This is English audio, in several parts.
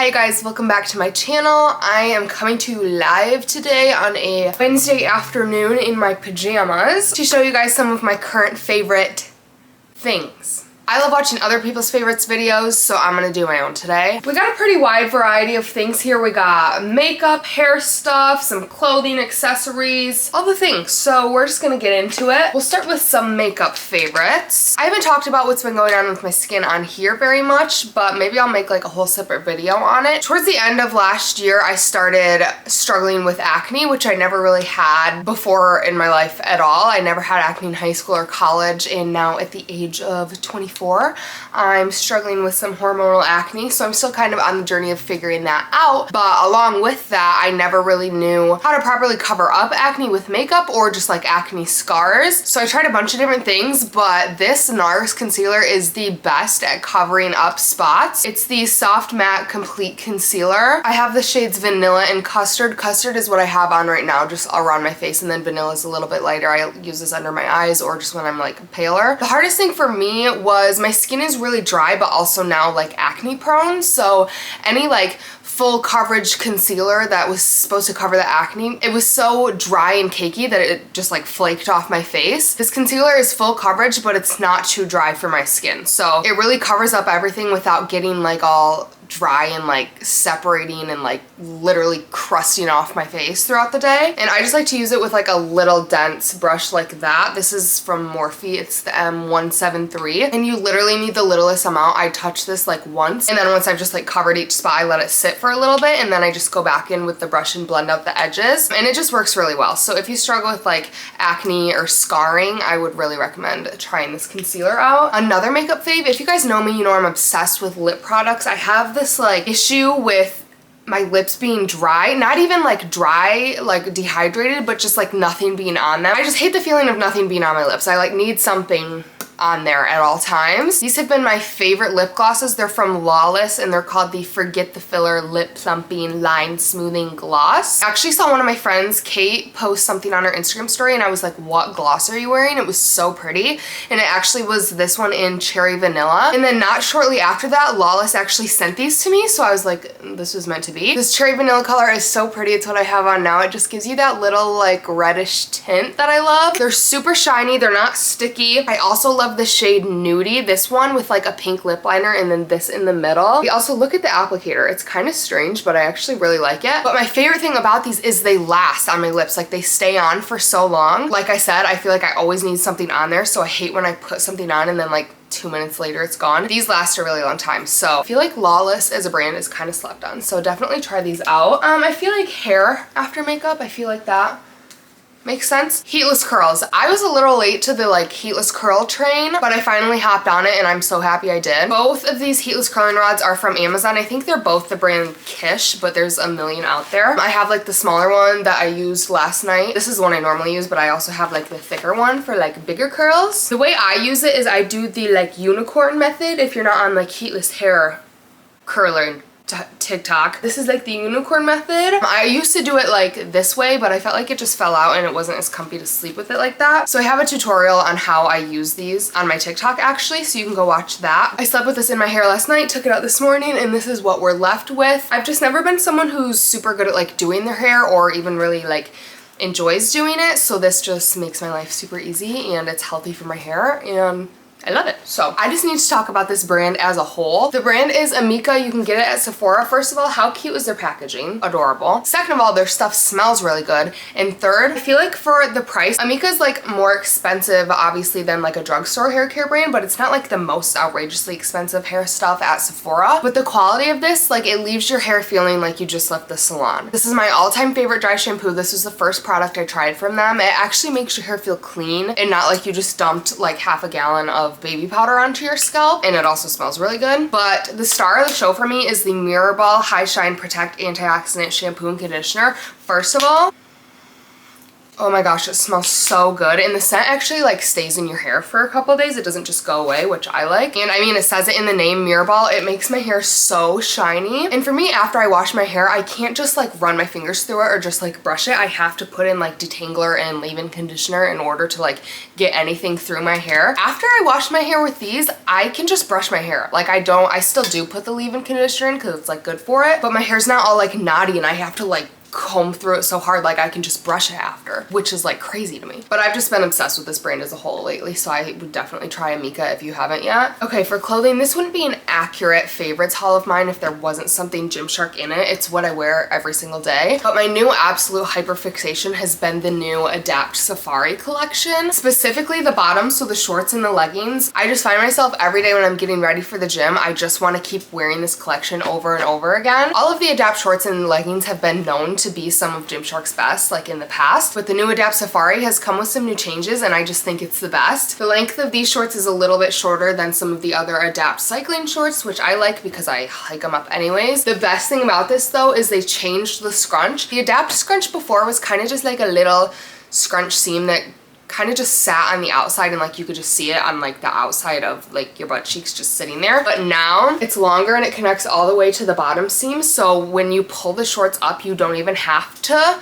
Hi guys, welcome back to my channel. I am coming to you live today on a Wednesday afternoon in my pajamas to show you guys some of my current favorite things. I love watching other people's favorites videos, so I'm gonna do my own today. We got a pretty wide variety of things here. We got makeup, hair stuff, some clothing, accessories, all the things. So we're just gonna get into it. We'll start with some makeup favorites. I haven't talked about what's been going on with my skin on here very much, but maybe I'll make like a whole separate video on it. Towards the end of last year, I started struggling with acne, which I never really had before in my life at all. I never had acne in high school or college, and now at the age of 24, I'm struggling with some hormonal acne, so I'm still kind of on the journey of figuring that out. But along with that, I never really knew how to properly cover up acne with makeup or just like acne scars. So I tried a bunch of different things, but this NARS concealer is the best at covering up spots. It's the Soft Matte Complete Concealer. I have the shades Vanilla and Custard. Custard is what I have on right now, just around my face, and then Vanilla is a little bit lighter. I use this under my eyes or just when I'm like paler. The hardest thing for me was my skin is really dry, but also now like acne prone. So any like full coverage concealer that was supposed to cover the acne, it was so dry and cakey that it just like flaked off my face. This concealer is full coverage, but it's not too dry for my skin. So it really covers up everything without getting like all dry and like separating and like literally crusting off my face throughout the day. And I just like to use it with like a little dense brush like that. This is from Morphe. It's the M173, and you literally need the littlest amount. I touch this like once, and then once I've just like covered each spot, I let it sit for a little bit, and then I just go back in with the brush and blend out the edges, and it just works really well. So if you struggle with like acne or scarring, I would really recommend trying this concealer out. Another makeup fave, if you guys know me, you know I'm obsessed with lip products. I have this like issue with my lips being dry, not even like dry, like dehydrated, but just like nothing being on them. I just hate the feeling of nothing being on my lips. I like need something on there at all times. These have been my favorite lip glosses. They're from Lawless, and they're called the Forget the Filler Lip Plumping Line Smoothing Gloss. I actually saw one of my friends, Kate, post something on her Instagram story, and I was like, what gloss are you wearing? It was so pretty, and it actually was this one in Cherry Vanilla. And then not shortly after that, Lawless actually sent these to me, so I was like, this was meant to be. This Cherry Vanilla color is so pretty. It's what I have on now. It just gives you that little like reddish tint that I love. They're super shiny. They're not sticky. I also love the shade Nudie, this one with like a pink lip liner and then this in the middle. We also look at the applicator. It's kind of strange, but I actually really like it. But my favorite thing about these is they last on my lips. Like they stay on for so long. Like I said, I feel like I always need something on there, so I hate when I put something on and then like 2 minutes later it's gone. These last a really long time, so I feel like Lawless as a brand is kind of slept on, so definitely try these out. I feel like hair after makeup, I feel like that makes sense. Heatless curls. I was a little late to the like heatless curl train, but I finally hopped on it and I'm so happy I did. Both of these heatless curling rods are from Amazon. I think they're both the brand Kish, but there's a million out there. I have like the smaller one that I used last night. This is the one I normally use, but I also have like the thicker one for like bigger curls. The way I use it is I do the like unicorn method if you're not on like heatless hair curler TikTok. This is like the unicorn method. I used to do it like this way, but I felt like it just fell out and it wasn't as comfy to sleep with it like that. So I have a tutorial on how I use these on my TikTok actually, so you can go watch that. I slept with this in my hair last night, took it out this morning, and this is what we're left with. I've just never been someone who's super good at like doing their hair or even really like enjoys doing it, so this just makes my life super easy and it's healthy for my hair and I love it. So I just need to talk about this brand as a whole. The brand is Amika. You can get it at Sephora. First of all, how cute is their packaging? Adorable. Second of all, their stuff smells really good. And third, I feel like for the price, Amika is like more expensive obviously than like a drugstore hair care brand, but it's not like the most outrageously expensive hair stuff at Sephora. But the quality of this, like it leaves your hair feeling like you just left the salon. This is my all-time favorite dry shampoo. This was the first product I tried from them. It actually makes your hair feel clean and not like you just dumped like half a gallon of baby powder onto your scalp, and it also smells really good. But the star of the show for me is the Mirrorball High Shine Protect Antioxidant Shampoo and Conditioner. First of all, Oh my gosh, it smells so good. And the scent actually like stays in your hair for a couple days. It doesn't just go away, which I like. And I mean, it says it in the name, Mirror Ball. It makes my hair so shiny. And for me, after I wash my hair, I can't just like run my fingers through it or just like brush it. I have to put in like detangler and leave-in conditioner in order to like get anything through my hair. After I wash my hair with these, I can just brush my hair. Like I still do put the leave-in conditioner in because it's like good for it, but my hair's not all like knotty and I have to like comb through it so hard, like I can just brush it after, which is like crazy to me. But I've just been obsessed with this brand as a whole lately, so I would definitely try Amika if you haven't yet. Okay, for clothing, this wouldn't be an accurate favorites haul of mine if there wasn't something Gymshark in it. It's what I wear every single day. But my new absolute hyperfixation has been the new Adapt Safari collection, specifically the bottoms, so the shorts and the leggings. I just find myself every day when I'm getting ready for the gym, I just want to keep wearing this collection over and over again. All of the Adapt shorts and leggings have been known to be some of Gymshark's best, like in the past, but the new Adapt Safari has come with some new changes and I just think it's the best. The length of these shorts is a little bit shorter than some of the other Adapt cycling shorts, which I like because I hike them up anyways. The best thing about this though is they changed the scrunch. The Adapt scrunch before was kind of just like a little scrunch seam that kind of just sat on the outside and like you could just see it on like the outside of like your butt cheeks just sitting there. But now it's longer and it connects all the way to the bottom seam, so when you pull the shorts up you don't even have to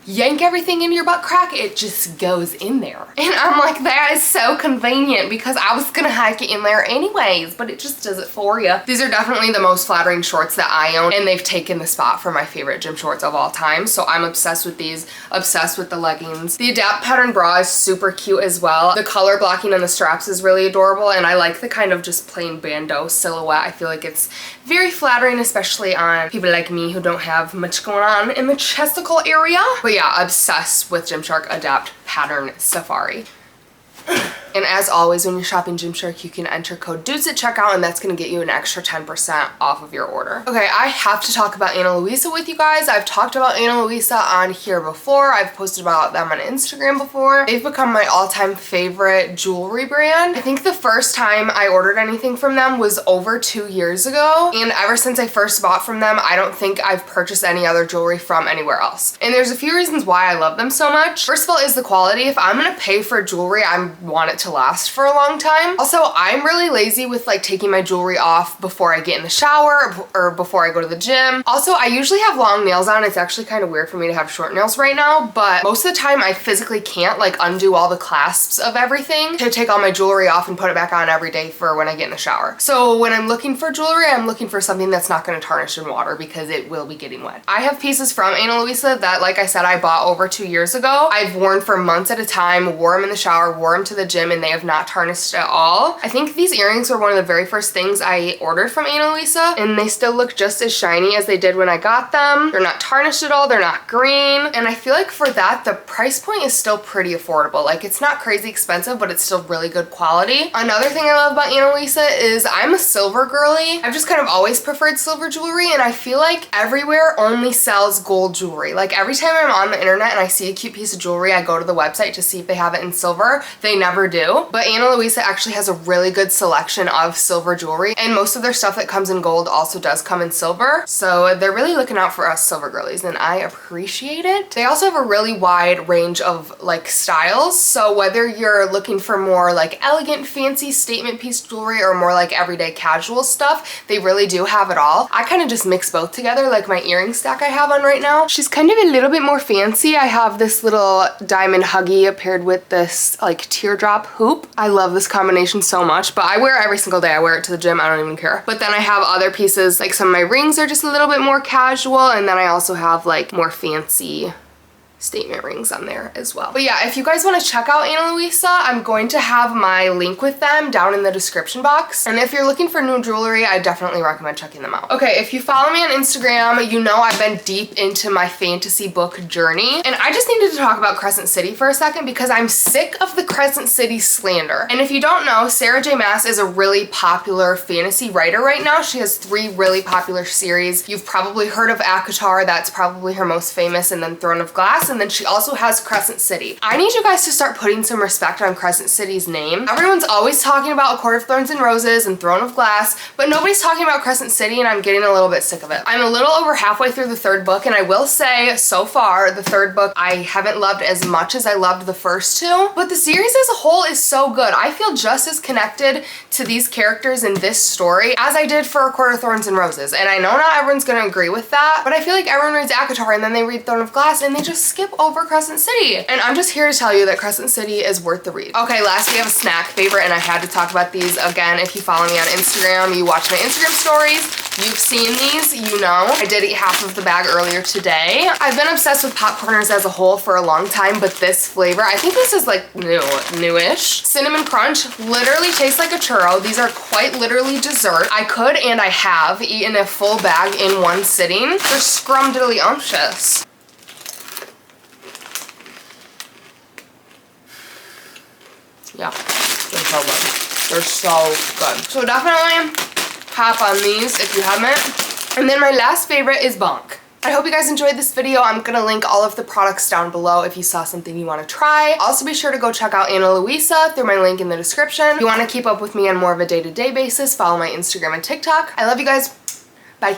yank everything in your butt crack, it just goes in there. And I'm like, that is so convenient because I was gonna hike it in there anyways, but it just does it for you. These are definitely the most flattering shorts that I own, and they've taken the spot for my favorite gym shorts of all time, so I'm obsessed with these, obsessed with the leggings. The Adapt pattern bra is super cute as well. The color blocking on the straps is really adorable, and I like the kind of just plain bandeau silhouette. I feel like it's very flattering, especially on people like me who don't have much going on in the chesticle area. But yeah, obsessed with Gymshark Adapt Pattern Safari. And as always, when you're shopping Gymshark, you can enter code DUDES at checkout, and that's gonna get you an extra 10% off of your order. Okay, I have to talk about Ana Luisa with you guys. I've talked about Ana Luisa on here before. I've posted about them on Instagram before. They've become my all-time favorite jewelry brand. I think the first time I ordered anything from them was over 2 years ago, and ever since I first bought from them, I don't think I've purchased any other jewelry from anywhere else. And there's a few reasons why I love them so much. First of all is the quality. If I'm gonna pay for jewelry, I want it to last for a long time. Also, I'm really lazy with like taking my jewelry off before I get in the shower or before I go to the gym. Also, I usually have long nails on. It's actually kind of weird for me to have short nails right now, but most of the time I physically can't like undo all the clasps of everything to take all my jewelry off and put it back on every day for when I get in the shower. So when I'm looking for jewelry, I'm looking for something that's not going to tarnish in water because it will be getting wet. I have pieces from Ana Luisa that, like I said, I bought over 2 years ago. I've worn for months at a time, wore them in the shower, wore them to the gym, and they have not tarnished at all. I think these earrings were one of the very first things I ordered from Ana Luisa, and they still look just as shiny as they did when I got them. They're not tarnished at all, they're not green, and I feel like for that, the price point is still pretty affordable. Like, it's not crazy expensive, but it's still really good quality. Another thing I love about Ana Luisa is I'm a silver girly. I've just kind of always preferred silver jewelry, and I feel like everywhere only sells gold jewelry. Like, every time I'm on the internet and I see a cute piece of jewelry, I go to the website to see if they have it in silver. They never do. But Ana Luisa actually has a really good selection of silver jewelry, and most of their stuff that comes in gold also does come in silver. So they're really looking out for us silver girlies, and I appreciate it. They also have a really wide range of like styles. So whether you're looking for more like elegant, fancy statement piece jewelry or more like everyday casual stuff, they really do have it all. I kind of just mix both together, like my earring stack I have on right now. She's kind of a little bit more fancy. I have this little diamond huggy paired with this like teardrop hoop. I love this combination so much, but I wear it every single day. I wear it to the gym, I don't even care. But then I have other pieces, like some of my rings are just a little bit more casual, and then I also have like more fancy statement rings on there as well. But yeah, if you guys want to check out Ana Luisa, I'm going to have my link with them down in the description box. And if you're looking for new jewelry, I definitely recommend checking them out. Okay, if you follow me on Instagram, you know I've been deep into my fantasy book journey. And I just needed to talk about Crescent City for a second because I'm sick of the Crescent City slander. And if you don't know, Sarah J Maas is a really popular fantasy writer right now. She has 3 really popular series. You've probably heard of ACOTAR, that's probably her most famous, and then Throne of Glass. Glass, and then she also has Crescent City. I need you guys to start putting some respect on Crescent City's name. Everyone's always talking about A Court of Thorns and Roses and Throne of Glass, but nobody's talking about Crescent City, and I'm getting a little bit sick of it. I'm a little over halfway through the third book, and I will say, so far, the third book I haven't loved as much as I loved the first two, but the series as a whole is so good. I feel just as connected to these characters in this story as I did for A Court of Thorns and Roses, and I know not everyone's gonna agree with that, but I feel like everyone reads ACOTAR and then they read Throne of Glass and they just skip over Crescent City. And I'm just here to tell you that Crescent City is worth the read. Okay, last we have a snack favorite, and I had to talk about these again. If you follow me on Instagram, you watch my Instagram stories, you've seen these, you know. I did eat half of the bag earlier today. I've been obsessed with popcorners as a whole for a long time, but this flavor, I think this is like newish. Cinnamon Crunch literally tastes like a churro. These are quite literally dessert. I could, and I have, eaten a full bag in one sitting. They're scrumdiddlyumptious. Yeah, they're so good. They're so good. So definitely hop on these if you haven't. And then my last favorite is Bonk. I hope you guys enjoyed this video. I'm gonna link all of the products down below if you saw something you want to try. Also be sure to go check out Ana Luisa through my link in the description. If you want to keep up with me on more of a day-to-day basis, follow my Instagram and TikTok. I love you guys. Bye.